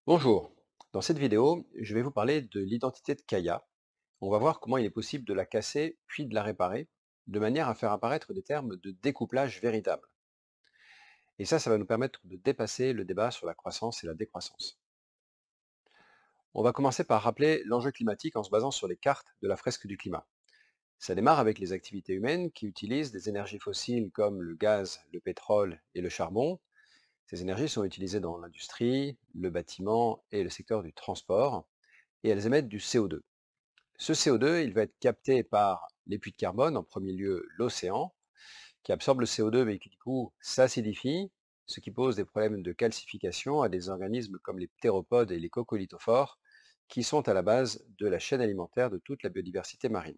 Bonjour, dans cette vidéo, je vais vous parler de l'identité de Kaya. On va voir comment il est possible de la casser puis de la réparer, de manière à faire apparaître des termes de découplage véritables. Et ça va nous permettre de dépasser le débat sur la croissance et la décroissance. On va commencer par rappeler l'enjeu climatique en se basant sur les cartes de la fresque du climat. Ça démarre avec les activités humaines qui utilisent des énergies fossiles comme le gaz, le pétrole et le charbon. Ces énergies sont utilisées dans l'industrie, le bâtiment et le secteur du transport, et elles émettent du CO2. Ce CO2, il va être capté par les puits de carbone, en premier lieu l'océan, qui absorbe le CO2 mais qui du coup s'acidifie, ce qui pose des problèmes de calcification à des organismes comme les ptéropodes et les coccolithophores, qui sont à la base de la chaîne alimentaire de toute la biodiversité marine.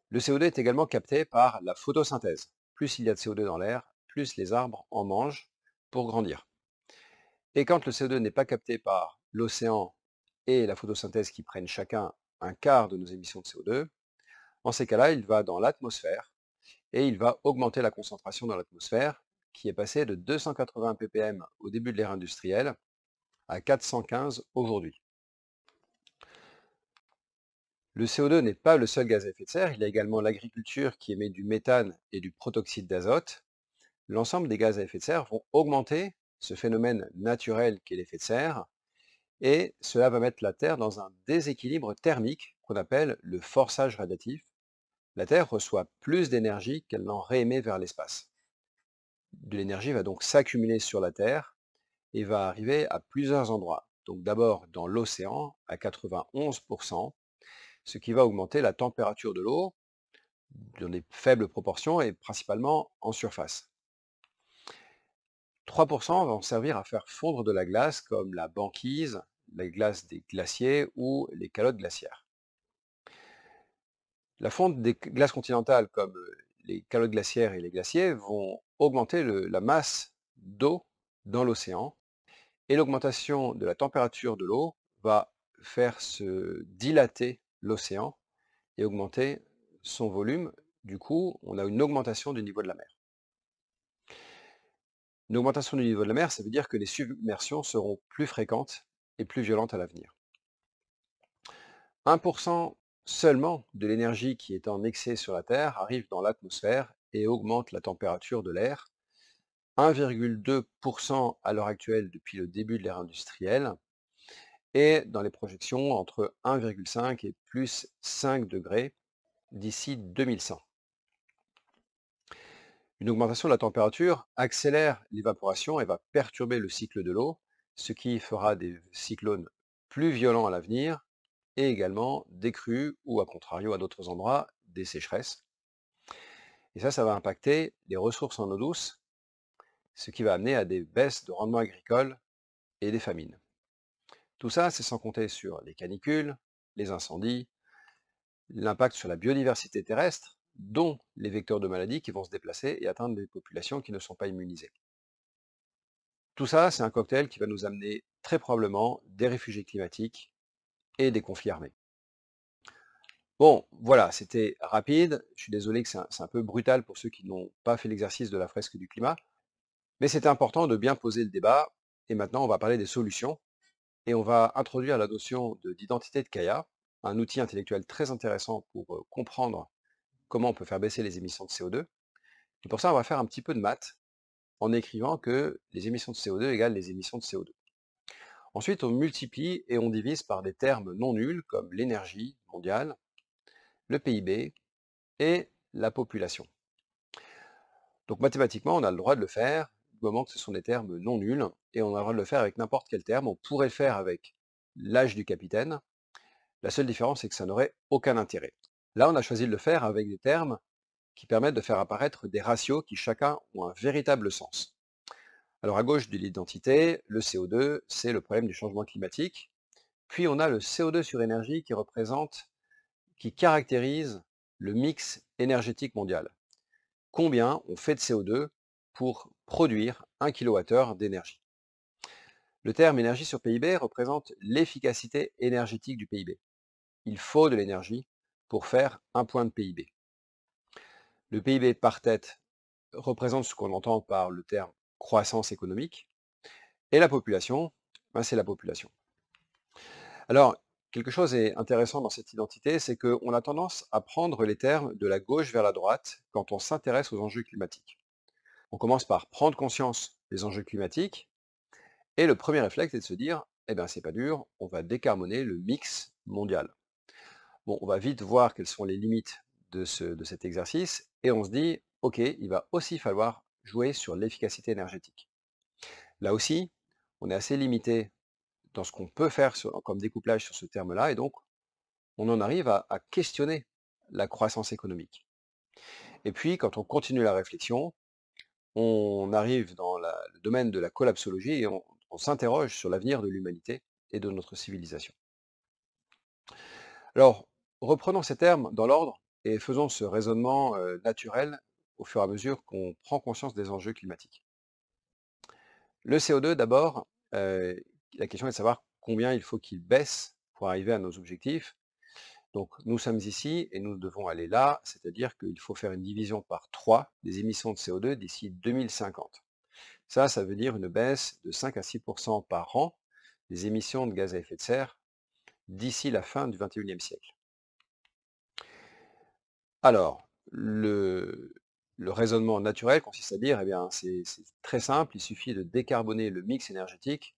Le CO2 est également capté par la photosynthèse. Plus il y a de CO2 dans l'air, plus les arbres en mangent pour grandir. Et quand le CO2 n'est pas capté par l'océan et la photosynthèse qui prennent chacun un quart de nos émissions de CO2, en ces cas-là, il va dans l'atmosphère et il va augmenter la concentration dans l'atmosphère qui est passée de 280 ppm au début de l'ère industrielle à 415 aujourd'hui. Le CO2 n'est pas le seul gaz à effet de serre, il y a également l'agriculture qui émet du méthane et du protoxyde d'azote. L'ensemble des gaz à effet de serre vont augmenter ce phénomène naturel qu'est l'effet de serre, et cela va mettre la Terre dans un déséquilibre thermique qu'on appelle le forçage radiatif. La Terre reçoit plus d'énergie qu'elle n'en réémet vers l'espace. De l'énergie va donc s'accumuler sur la Terre et va arriver à plusieurs endroits. Donc d'abord dans l'océan à 91%, ce qui va augmenter la température de l'eau dans des faibles proportions et principalement en surface. 3% vont servir à faire fondre de la glace comme la banquise, la glace des glaciers ou les calottes glaciaires. La fonte des glaces continentales comme les calottes glaciaires et les glaciers vont augmenter la masse d'eau dans l'océan, et l'augmentation de la température de l'eau va faire se dilater l'océan et augmenter son volume. Du coup, on a une augmentation du niveau de la mer. Une augmentation du niveau de la mer, ça veut dire que les submersions seront plus fréquentes et plus violentes à l'avenir. 1% seulement de l'énergie qui est en excès sur la Terre arrive dans l'atmosphère et augmente la température de l'air. 1,2% à l'heure actuelle depuis le début de l'ère industrielle, et dans les projections entre 1,5 et plus 5 degrés d'ici 2100. Une augmentation de la température accélère l'évaporation et va perturber le cycle de l'eau, ce qui fera des cyclones plus violents à l'avenir et également des crues ou, à contrario, à d'autres endroits, des sécheresses. Et ça va impacter les ressources en eau douce, ce qui va amener à des baisses de rendement agricole et des famines. Tout ça, c'est sans compter sur les canicules, les incendies, l'impact sur la biodiversité terrestre, dont les vecteurs de maladies qui vont se déplacer et atteindre des populations qui ne sont pas immunisées. Tout ça, c'est un cocktail qui va nous amener très probablement des réfugiés climatiques et des conflits armés. Bon, voilà, c'était rapide. Je suis désolé que c'est un peu brutal pour ceux qui n'ont pas fait l'exercice de la fresque du climat, mais c'était important de bien poser le débat. Et maintenant, on va parler des solutions et on va introduire la notion d'identité de Kaya, un outil intellectuel très intéressant pour comprendre comment on peut faire baisser les émissions de CO2. Et pour ça, on va faire un petit peu de maths en écrivant que les émissions de CO2 égale les émissions de CO2. Ensuite, on multiplie et on divise par des termes non nuls comme l'énergie mondiale, le PIB et la population. Donc mathématiquement, on a le droit de le faire du moment que ce sont des termes non nuls, et on a le droit de le faire avec n'importe quel terme. On pourrait le faire avec l'âge du capitaine. La seule différence, c'est que ça n'aurait aucun intérêt. Là, on a choisi de le faire avec des termes qui permettent de faire apparaître des ratios qui chacun ont un véritable sens. Alors à gauche de l'identité, le CO2, c'est le problème du changement climatique. Puis on a le CO2 sur énergie qui caractérise le mix énergétique mondial. Combien on fait de CO2 pour produire 1 kWh d'énergie. Le terme énergie sur PIB représente l'efficacité énergétique du PIB. Il faut de l'énergie pour faire un point de PIB. Le PIB par tête représente ce qu'on entend par le terme croissance économique, et la population Ben, c'est la population. Alors, quelque chose est intéressant dans cette identité, c'est qu'on a tendance à prendre les termes de la gauche vers la droite quand on s'intéresse aux enjeux climatiques. On commence par prendre conscience des enjeux climatiques, et le premier réflexe est de se dire, eh bien c'est pas dur, on va décarboner le mix mondial. Bon, on va vite voir quelles sont les limites de cet exercice, et on se dit, ok, il va aussi falloir jouer sur l'efficacité énergétique. Là aussi, on est assez limité dans ce qu'on peut faire comme découplage sur ce terme-là, et donc on en arrive à questionner la croissance économique. Et puis, quand on continue la réflexion, on arrive dans le domaine de la collapsologie et on s'interroge sur l'avenir de l'humanité et de notre civilisation. Alors, reprenons ces termes dans l'ordre et faisons ce raisonnement naturel au fur et à mesure qu'on prend conscience des enjeux climatiques. Le CO2, d'abord, la question est de savoir combien il faut qu'il baisse pour arriver à nos objectifs. Donc, nous sommes ici et nous devons aller là, c'est-à-dire qu'il faut faire une division par 3 des émissions de CO2 d'ici 2050. Ça veut dire une baisse de 5 à 6% par an des émissions de gaz à effet de serre d'ici la fin du XXIe siècle. Alors, le raisonnement naturel consiste à dire, eh bien, c'est très simple, il suffit de décarboner le mix énergétique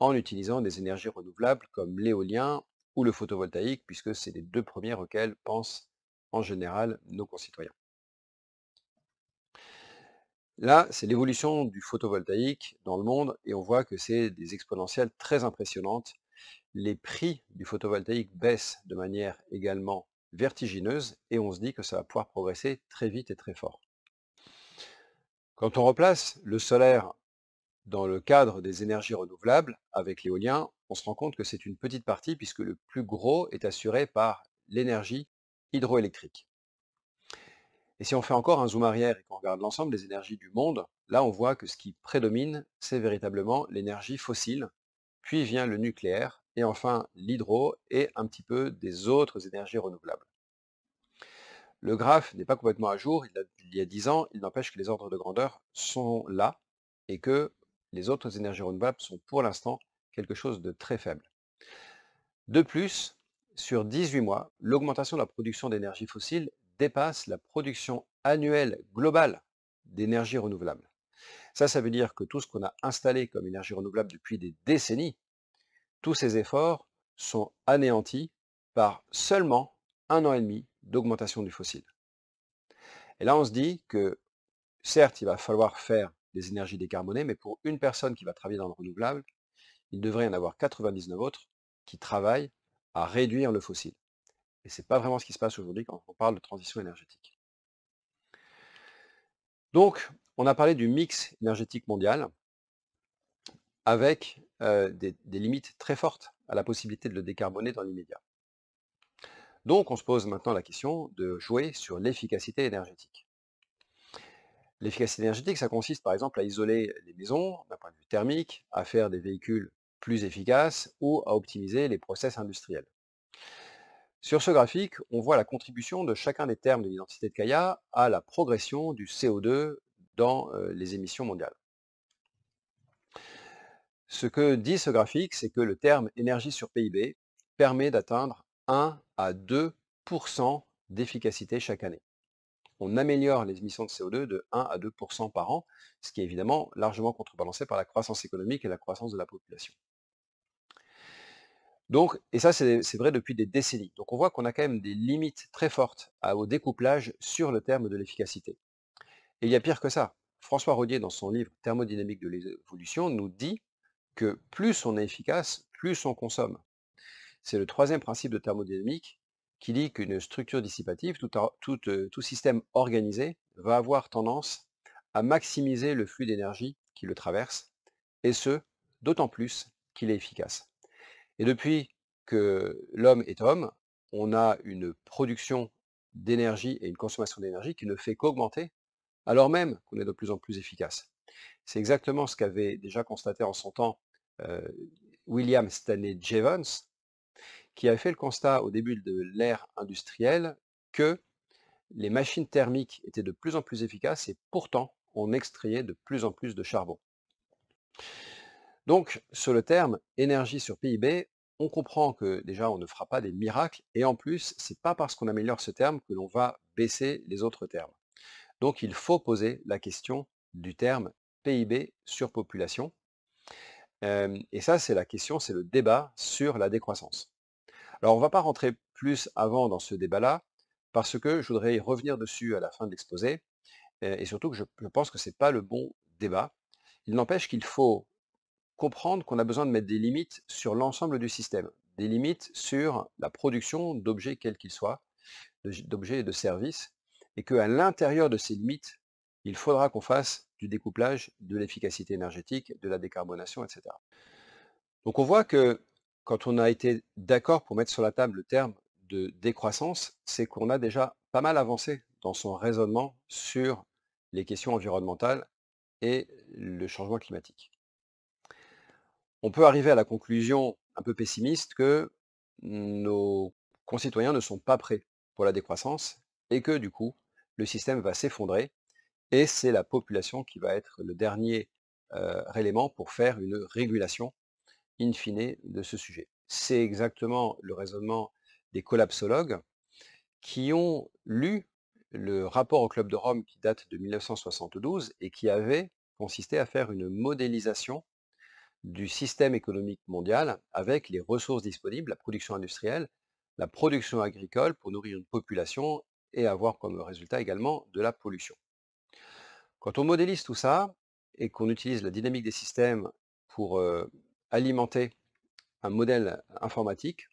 en utilisant des énergies renouvelables comme l'éolien ou le photovoltaïque, puisque c'est les deux premiers auxquels pensent en général nos concitoyens. Là, c'est l'évolution du photovoltaïque dans le monde et on voit que c'est des exponentielles très impressionnantes. Les prix du photovoltaïque baissent de manière également vertigineuse et on se dit que ça va pouvoir progresser très vite et très fort. Quand on replace le solaire dans le cadre des énergies renouvelables avec l'éolien, on se rend compte que c'est une petite partie puisque le plus gros est assuré par l'énergie hydroélectrique. Et si on fait encore un zoom arrière et qu'on regarde l'ensemble des énergies du monde, là on voit que ce qui prédomine, c'est véritablement l'énergie fossile, puis vient le nucléaire, et enfin l'hydro et un petit peu des autres énergies renouvelables. Le graphe n'est pas complètement à jour, il y a 10 ans, il n'empêche que les ordres de grandeur sont là, et que les autres énergies renouvelables sont pour l'instant quelque chose de très faible. De plus, sur 18 mois, l'augmentation de la production d'énergie fossile dépasse la production annuelle globale d'énergie renouvelable. Ça veut dire que tout ce qu'on a installé comme énergie renouvelable depuis des décennies, tous ces efforts sont anéantis par seulement 1 an et demi d'augmentation du fossile. Et là, on se dit que, certes, il va falloir faire des énergies décarbonées, mais pour une personne qui va travailler dans le renouvelable, il devrait y en avoir 99 autres qui travaillent à réduire le fossile. Et ce n'est pas vraiment ce qui se passe aujourd'hui quand on parle de transition énergétique. Donc, on a parlé du mix énergétique mondial avec des limites très fortes à la possibilité de le décarboner dans l'immédiat. Donc, on se pose maintenant la question de jouer sur l'efficacité énergétique. L'efficacité énergétique, ça consiste par exemple à isoler les maisons d'un point de vue thermique, à faire des véhicules plus efficaces ou à optimiser les process industriels. Sur ce graphique, on voit la contribution de chacun des termes de l'identité de Kaya à la progression du CO2 dans les émissions mondiales. Ce que dit ce graphique, c'est que le terme énergie sur PIB permet d'atteindre 1 à 2% d'efficacité chaque année. On améliore les émissions de CO2 de 1 à 2% par an, ce qui est évidemment largement contrebalancé par la croissance économique et la croissance de la population. Donc, et ça c'est vrai depuis des décennies. Donc on voit qu'on a quand même des limites très fortes au découplage sur le terme de l'efficacité. Et il y a pire que ça. François Rodier, dans son livre Thermodynamique de l'évolution, nous dit que plus on est efficace, plus on consomme. C'est le troisième principe de thermodynamique qui dit qu'une structure dissipative, tout système organisé, va avoir tendance à maximiser le flux d'énergie qui le traverse, et ce, d'autant plus qu'il est efficace. Et depuis que l'homme est homme, on a une production d'énergie et une consommation d'énergie qui ne fait qu'augmenter, alors même qu'on est de plus en plus efficace. C'est exactement ce qu'avait déjà constaté en son temps euh, William Stanley Jevons, qui avait fait le constat au début de l'ère industrielle que les machines thermiques étaient de plus en plus efficaces et pourtant on extrayait de plus en plus de charbon. Donc, sur le terme énergie sur PIB, on comprend que déjà, on ne fera pas des miracles, et en plus, c'est pas parce qu'on améliore ce terme que l'on va baisser les autres termes. Donc, il faut poser la question du terme PIB sur population. Et ça, c'est la question, c'est le débat sur la décroissance. Alors, on ne va pas rentrer plus avant dans ce débat-là, parce que je voudrais y revenir dessus à la fin de l'exposé, et surtout que je pense que ce n'est pas le bon débat. Il n'empêche qu'il faut comprendre qu'on a besoin de mettre des limites sur l'ensemble du système, des limites sur la production d'objets quels qu'ils soient, d'objets et de services, et qu'à l'intérieur de ces limites, il faudra qu'on fasse du découplage, de l'efficacité énergétique, de la décarbonation, etc. Donc on voit que quand on a été d'accord pour mettre sur la table le terme de décroissance, c'est qu'on a déjà pas mal avancé dans son raisonnement sur les questions environnementales et le changement climatique. On peut arriver à la conclusion un peu pessimiste que nos concitoyens ne sont pas prêts pour la décroissance et que du coup, le système va s'effondrer et c'est la population qui va être le dernier élément pour faire une régulation in fine de ce sujet. C'est exactement le raisonnement des collapsologues qui ont lu le rapport au Club de Rome qui date de 1972 et qui avait consisté à faire une modélisation du système économique mondial avec les ressources disponibles, la production industrielle, la production agricole pour nourrir une population et avoir comme résultat également de la pollution. Quand on modélise tout ça et qu'on utilise la dynamique des systèmes pour alimenter un modèle informatique,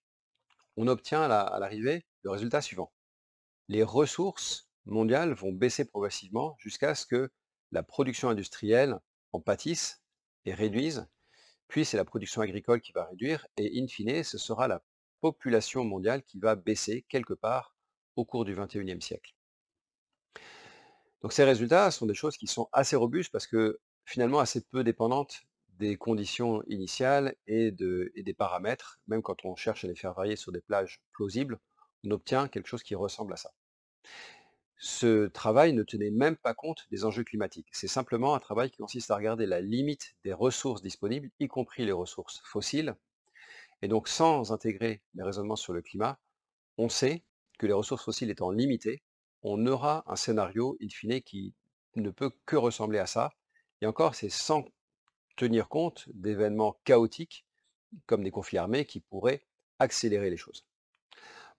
on obtient à l'arrivée le résultat suivant. Les ressources mondiales vont baisser progressivement jusqu'à ce que la production industrielle en pâtisse et réduise, puis c'est la production agricole qui va réduire, et in fine, ce sera la population mondiale qui va baisser quelque part au cours du XXIe siècle. Donc ces résultats sont des choses qui sont assez robustes parce que finalement assez peu dépendantes des conditions initiales et des paramètres. Même quand on cherche à les faire varier sur des plages plausibles, on obtient quelque chose qui ressemble à ça. Ce travail ne tenait même pas compte des enjeux climatiques. C'est simplement un travail qui consiste à regarder la limite des ressources disponibles, y compris les ressources fossiles. Et donc sans intégrer les raisonnements sur le climat, on sait que les ressources fossiles étant limitées, on aura un scénario, in fine, qui ne peut que ressembler à ça. Et encore, c'est sans tenir compte d'événements chaotiques, comme des conflits armés, qui pourraient accélérer les choses.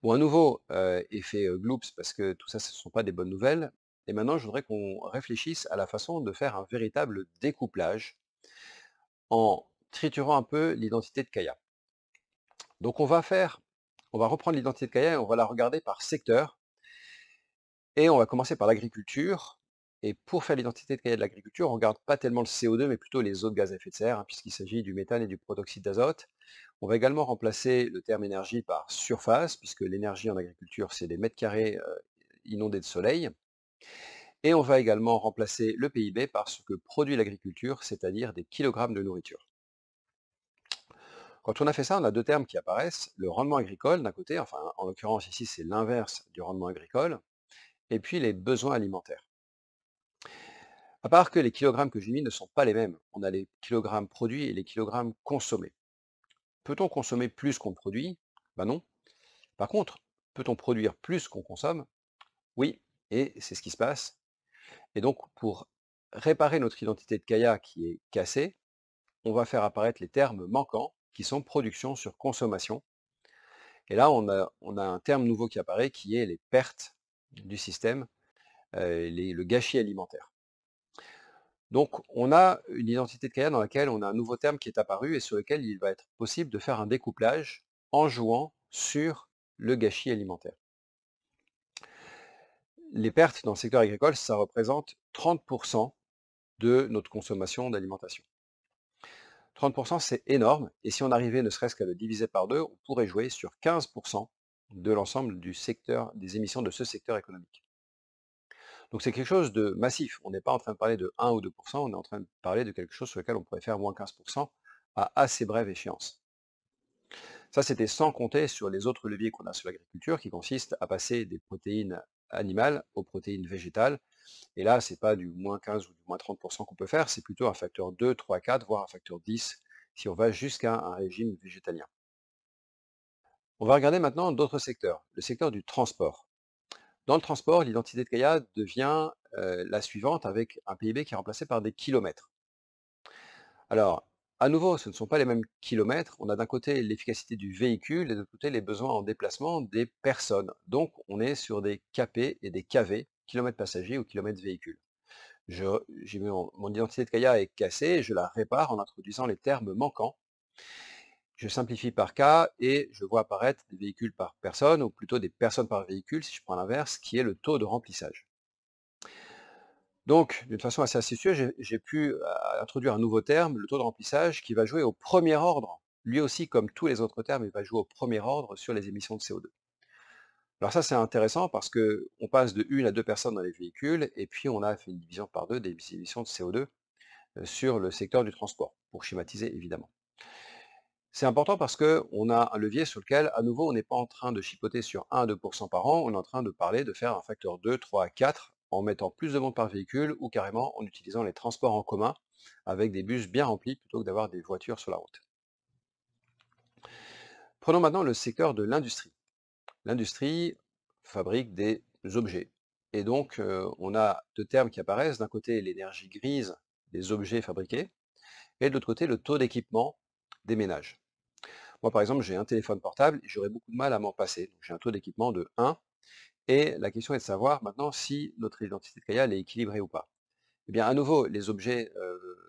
Bon, un nouveau effet gloops, parce que tout ça, ce ne sont pas des bonnes nouvelles. Et maintenant, je voudrais qu'on réfléchisse à la façon de faire un véritable découplage en triturant un peu l'identité de Kaya. Donc on va reprendre l'identité de Kaya et on va la regarder par secteur. Et on va commencer par l'agriculture. Et pour faire l'identité de Kaya de l'agriculture, on ne regarde pas tellement le CO2, mais plutôt les autres gaz à effet de serre, hein, puisqu'il s'agit du méthane et du protoxyde d'azote. On va également remplacer le terme énergie par surface, puisque l'énergie en agriculture, c'est des mètres carrés inondés de soleil. Et on va également remplacer le PIB par ce que produit l'agriculture, c'est-à-dire des kilogrammes de nourriture. Quand on a fait ça, on a deux termes qui apparaissent, le rendement agricole d'un côté, enfin en l'occurrence ici c'est l'inverse du rendement agricole, et puis les besoins alimentaires. À part que les kilogrammes que j'ai mis ne sont pas les mêmes. On a les kilogrammes produits et les kilogrammes consommés. Peut-on consommer plus qu'on produit? Ben non. Par contre, peut-on produire plus qu'on consomme? Oui, et c'est ce qui se passe. Et donc, pour réparer notre identité de Kaya qui est cassée, on va faire apparaître les termes manquants, qui sont production sur consommation. Et là, on a un terme nouveau qui apparaît, qui est les pertes du système, le gâchis alimentaire. Donc, on a une identité de Kaya dans laquelle on a un nouveau terme qui est apparu et sur lequel il va être possible de faire un découplage en jouant sur le gâchis alimentaire. Les pertes dans le secteur agricole, ça représente 30% de notre consommation d'alimentation. 30%, c'est énorme, et si on arrivait ne serait-ce qu'à le diviser par deux, on pourrait jouer sur 15% de l'ensemble du secteur, des émissions de ce secteur économique. Donc c'est quelque chose de massif. On n'est pas en train de parler de 1 ou 2%, on est en train de parler de quelque chose sur lequel on pourrait faire moins 15% à assez brève échéance. Ça, c'était sans compter sur les autres leviers qu'on a sur l'agriculture, qui consistent à passer des protéines animales aux protéines végétales. Et là, ce n'est pas du moins 15 ou du moins 30% qu'on peut faire, c'est plutôt un facteur 2, 3, 4, voire un facteur 10 si on va jusqu'à un régime végétalien. On va regarder maintenant d'autres secteurs, le secteur du transport. Dans le transport, l'identité de Gaïa devient la suivante avec un PIB qui est remplacé par des kilomètres. Alors, à nouveau, ce ne sont pas les mêmes kilomètres. On a d'un côté l'efficacité du véhicule et de l'autre côté les besoins en déplacement des personnes. Donc, on est sur des KP et des KV, kilomètres passagers ou kilomètres véhicules. Mon identité de Gaïa est cassée, je la répare en introduisant les termes manquants. Je simplifie par cas et je vois apparaître des véhicules par personne, ou plutôt des personnes par véhicule, si je prends l'inverse, qui est le taux de remplissage. Donc, d'une façon assez astucieuse, j'ai pu introduire un nouveau terme, le taux de remplissage, qui va jouer au premier ordre. Lui aussi, comme tous les autres termes, il va jouer au premier ordre sur les émissions de CO2. Alors ça, c'est intéressant parce qu'on passe de 1 à 2 personnes dans les véhicules, et puis on a fait une division par 2 des émissions de CO2 sur le secteur du transport, pour schématiser évidemment. C'est important parce qu'on a un levier sur lequel, à nouveau, on n'est pas en train de chipoter sur 1 à 2 par an, on est en train de parler de faire un facteur 2, 3, 4 en mettant plus de monde par véhicule ou carrément en utilisant les transports en commun avec des bus bien remplis plutôt que d'avoir des voitures sur la route. Prenons maintenant le secteur de l'industrie. L'industrie fabrique des objets. Et donc, on a deux termes qui apparaissent. D'un côté, l'énergie grise des objets fabriqués, et de l'autre côté, le taux d'équipement des ménages. Moi, par exemple, j'ai un téléphone portable et j'aurais beaucoup de mal à m'en passer. J'ai un taux d'équipement de 1. Et la question est de savoir maintenant si notre identité de Gaïa est équilibrée ou pas. Eh bien, à nouveau, les objets,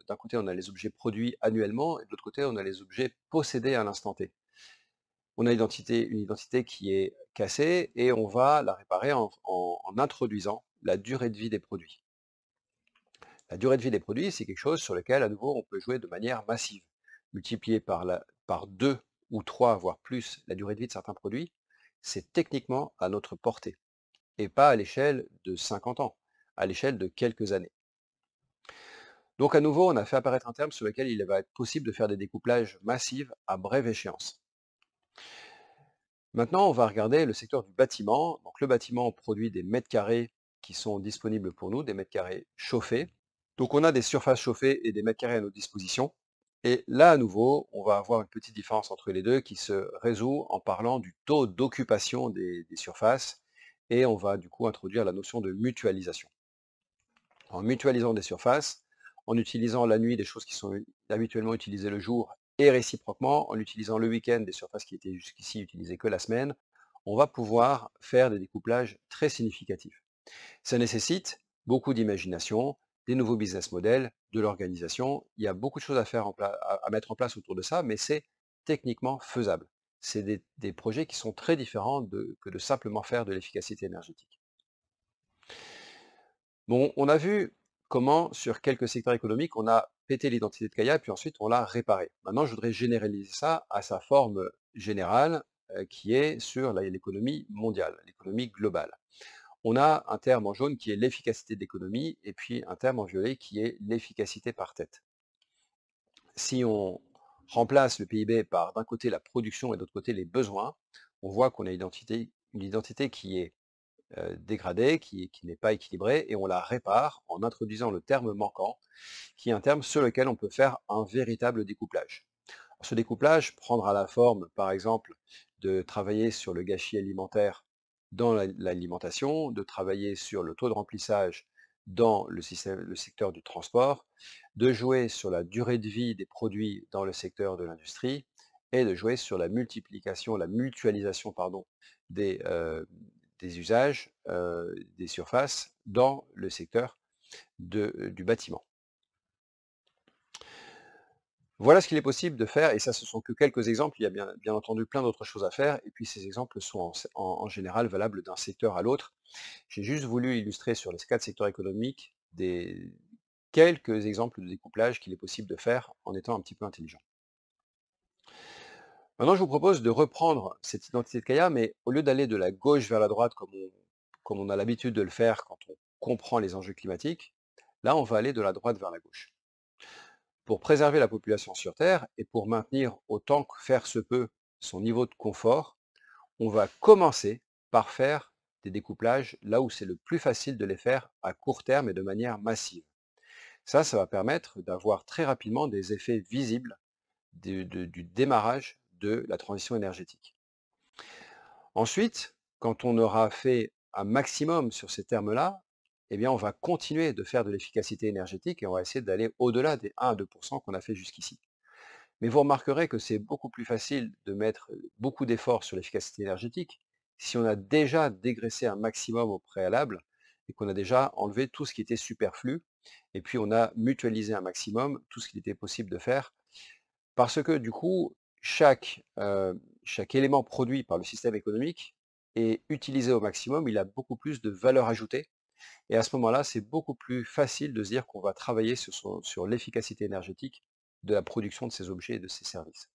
d'un côté, on a les objets produits annuellement, et de l'autre côté, on a les objets possédés à l'instant T. On a une identité qui est cassée et on va la réparer en introduisant la durée de vie des produits. La durée de vie des produits, c'est quelque chose sur lequel, à nouveau, on peut jouer de manière massive. Multiplier par 2 ou 3, voire plus, la durée de vie de certains produits, c'est techniquement à notre portée. Et pas à l'échelle de 50 ans, à l'échelle de quelques années. Donc à nouveau, on a fait apparaître un terme sur lequel il va être possible de faire des découplages massifs à brève échéance. Maintenant, on va regarder le secteur du bâtiment. Donc le bâtiment produit des mètres carrés qui sont disponibles pour nous, des mètres carrés chauffés. Donc on a des surfaces chauffées et des mètres carrés à notre disposition. Et là, à nouveau, on va avoir une petite différence entre les deux qui se résout en parlant du taux d'occupation des surfaces. Et on va du coup introduire la notion de mutualisation. En mutualisant des surfaces, en utilisant la nuit des choses qui sont habituellement utilisées le jour et réciproquement, en utilisant le week-end des surfaces qui étaient jusqu'ici utilisées que la semaine, on va pouvoir faire des découplages très significatifs. Ça nécessite beaucoup d'imagination, des nouveaux business models, de l'organisation. Il y a beaucoup de choses à mettre en place autour de ça, mais c'est techniquement faisable. C'est des projets qui sont très différents que de simplement faire de l'efficacité énergétique. Bon, on a vu comment, sur quelques secteurs économiques, on a pété l'identité de Gaïa, puis ensuite on l'a réparée. Maintenant, je voudrais généraliser ça à sa forme générale, qui est sur l'économie mondiale, l'économie globale. On a un terme en jaune qui est l'efficacité d'économie, et puis un terme en violet qui est l'efficacité par tête. Si on remplace le PIB par d'un côté la production et de l'autre côté les besoins, on voit qu'on a une identité qui est dégradée, qui n'est pas équilibrée, et on la répare en introduisant le terme manquant, qui est un terme sur lequel on peut faire un véritable découplage. Ce découplage prendra la forme, par exemple, de travailler sur le gâchis alimentaire dans l'alimentation, de travailler sur le taux de remplissage dans le secteur du transport, de jouer sur la durée de vie des produits dans le secteur de l'industrie, et de jouer sur la multiplication, la mutualisation, pardon, des usages, des surfaces dans le secteur du bâtiment. Voilà ce qu'il est possible de faire, et ça, ce sont que quelques exemples. Il y a bien entendu plein d'autres choses à faire, et puis ces exemples sont en général valables d'un secteur à l'autre. J'ai juste voulu illustrer sur les 4 secteurs économiques quelques exemples de découplage qu'il est possible de faire en étant un petit peu intelligent. Maintenant, je vous propose de reprendre cette identité de Gaïa, mais au lieu d'aller de la gauche vers la droite comme on a l'habitude de le faire quand on comprend les enjeux climatiques, là, on va aller de la droite vers la gauche. Pour préserver la population sur Terre et pour maintenir autant que faire se peut son niveau de confort, on va commencer par faire des découplages là où c'est le plus facile de les faire à court terme et de manière massive. Ça va permettre d'avoir très rapidement des effets visibles du démarrage de la transition énergétique. Ensuite, quand on aura fait un maximum sur ces termes-là, eh bien, on va continuer de faire de l'efficacité énergétique et on va essayer d'aller au-delà des 1 à 2 qu'on a fait jusqu'ici. Mais vous remarquerez que c'est beaucoup plus facile de mettre beaucoup d'efforts sur l'efficacité énergétique si on a déjà dégraissé un maximum au préalable et qu'on a déjà enlevé tout ce qui était superflu et puis on a mutualisé un maximum tout ce qu'il était possible de faire parce que du coup, chaque élément produit par le système économique est utilisé au maximum, il a beaucoup plus de valeur ajoutée et à ce moment-là, c'est beaucoup plus facile de se dire qu'on va travailler sur l'efficacité énergétique de la production de ces objets et de ces services.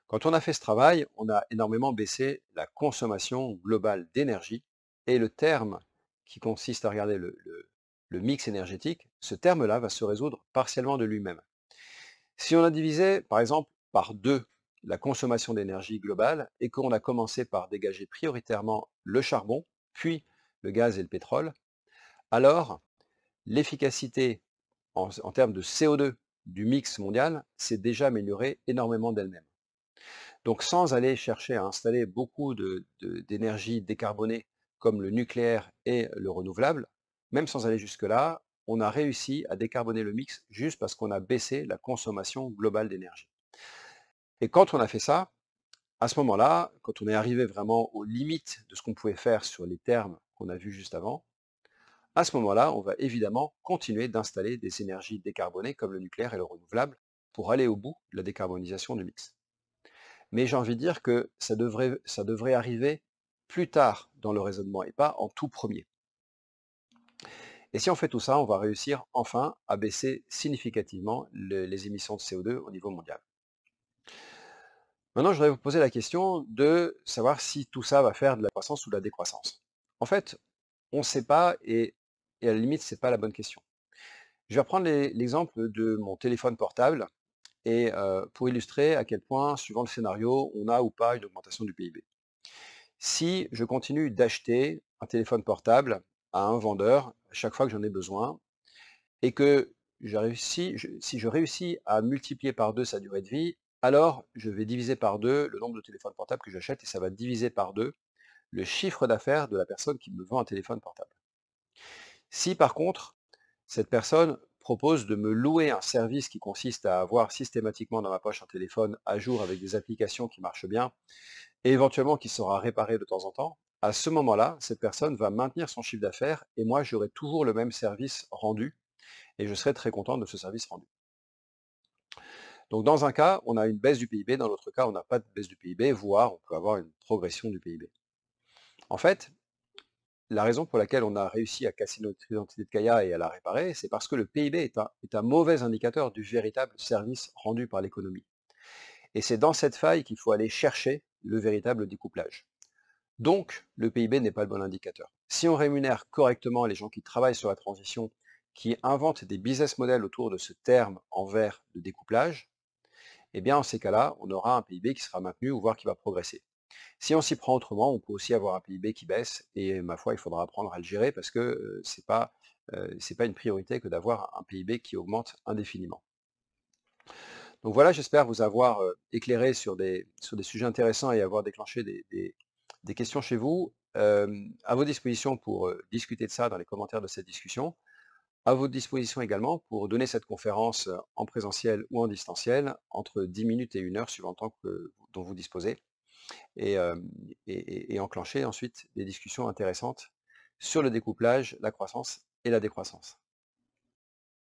Quand on a fait ce travail, on a énormément baissé la consommation globale d'énergie et le terme qui consiste à regarder le mix énergétique, ce terme-là va se résoudre partiellement de lui-même. Si on a divisé, par exemple, par 2 la consommation d'énergie globale et qu'on a commencé par dégager prioritairement le charbon, puis le gaz et le pétrole, alors l'efficacité en termes de CO2 du mix mondial s'est déjà améliorée énormément d'elle-même. Donc sans aller chercher à installer beaucoup d'énergie décarbonée comme le nucléaire et le renouvelable, même sans aller jusque-là, on a réussi à décarboner le mix juste parce qu'on a baissé la consommation globale d'énergie. Et quand on a fait ça, à ce moment-là, quand on est arrivé vraiment aux limites de ce qu'on pouvait faire sur les termes qu'on a vus juste avant, à ce moment-là, on va évidemment continuer d'installer des énergies décarbonées comme le nucléaire et le renouvelable pour aller au bout de la décarbonisation du mix. Mais j'ai envie de dire que ça devrait arriver plus tard dans le raisonnement et pas en tout premier. Et si on fait tout ça, on va réussir enfin à baisser significativement les émissions de CO2 au niveau mondial. Maintenant, je voudrais vous poser la question de savoir si tout ça va faire de la croissance ou de la décroissance. En fait, on ne sait pas et à la limite, ce n'est pas la bonne question. Je vais reprendre l'exemple de mon téléphone portable et pour illustrer à quel point, suivant le scénario, on a ou pas une augmentation du PIB. Si je continue d'acheter un téléphone portable à un vendeur à chaque fois que j'en ai besoin et que si je réussis à multiplier par 2 sa durée de vie, alors je vais diviser par 2 le nombre de téléphones portables que j'achète et ça va diviser par 2 le chiffre d'affaires de la personne qui me vend un téléphone portable. Si par contre, cette personne propose de me louer un service qui consiste à avoir systématiquement dans ma poche un téléphone à jour avec des applications qui marchent bien, et éventuellement qui sera réparé de temps en temps, à ce moment-là, cette personne va maintenir son chiffre d'affaires et moi, j'aurai toujours le même service rendu et je serai très content de ce service rendu. Donc dans un cas, on a une baisse du PIB, dans l'autre cas, on n'a pas de baisse du PIB, voire on peut avoir une progression du PIB. En fait, la raison pour laquelle on a réussi à casser notre identité de Kaya et à la réparer, c'est parce que le PIB est un mauvais indicateur du véritable service rendu par l'économie. Et c'est dans cette faille qu'il faut aller chercher le véritable découplage. Donc, le PIB n'est pas le bon indicateur. Si on rémunère correctement les gens qui travaillent sur la transition, qui inventent des business models autour de ce terme en vert de découplage, eh bien, en ces cas-là, on aura un PIB qui sera maintenu ou voire qui va progresser. Si on s'y prend autrement, on peut aussi avoir un PIB qui baisse et ma foi, il faudra apprendre à le gérer parce que c'est pas une priorité que d'avoir un PIB qui augmente indéfiniment. Donc voilà, j'espère vous avoir éclairé sur des sujets intéressants et avoir déclenché des questions chez vous. À vos dispositions pour discuter de ça dans les commentaires de cette discussion. À votre disposition également pour donner cette conférence en présentiel ou en distanciel entre 10 minutes et 1 heure suivant le temps dont vous disposez et, et enclencher ensuite des discussions intéressantes sur le découplage, la croissance et la décroissance.